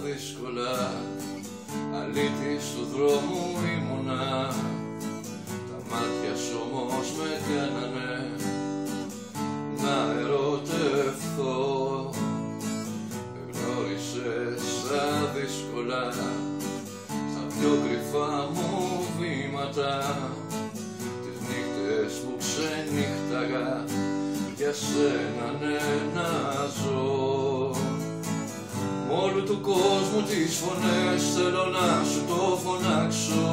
δύσκολα, αλήτης του δρόμου ήμουνα. Τα μάτια σου όμως με κάνανε να ερωτευθώ. Με γνώρισες στα δύσκολα, στα πιο κρυφά μου βήματα, τις νύχτες που ξενύχταγα για σένα ναι να ζω. Μ' όλου του κόσμου τις φωνές θέλω να σου το φωνάξω.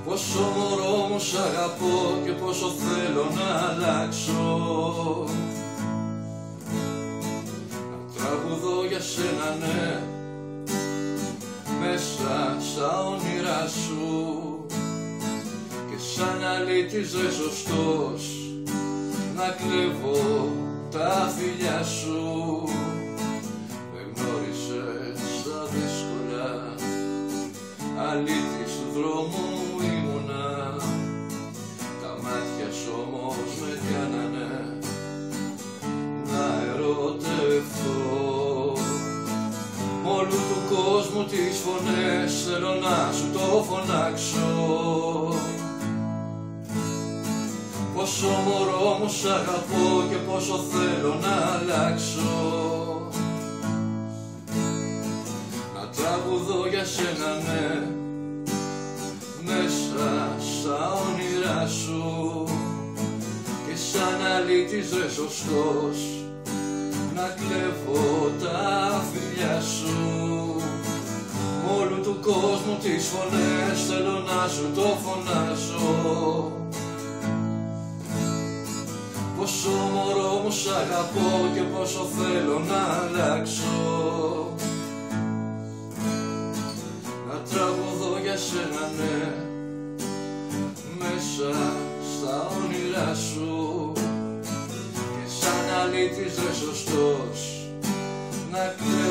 Πόσο μωρό μου σ' αγαπώ και πόσο θέλω να αλλάξω. Να τραγουδώ για σένα ναι, μέσα στα όνειρά σου, και σαν αλήτης ρε σωστός να κλέβω τα φιλιά σου. Με γνώρισες στα δύσκολα, αλήτης του δρόμου ήμουνα. Τα μάτια σου όμως με κάνανε να ερωτευθώ. Μ' όλου του κόσμου τις φωνές θέλω να σου το φωνάξω. Πόσο μωρό μου σ' αγαπώ και πόσο θέλω να αλλάξω. Να τραγουδώ για σένα ναι, μέσα στα όνειρά σου, και σαν αλήτης ρε σωστός να κλέβω τα φιλιά σου. Μ' όλου του κόσμου τις φωνές θέλω να σου το φωνάζω. Πόσο μωρό μου σ' αγαπώ και πόσο θέλω να αλλάξω. Να τραγουδώ για σένα ναι, μέσα στα όνειρά σου, και σαν αλήτης ρε σωστός να κλαίω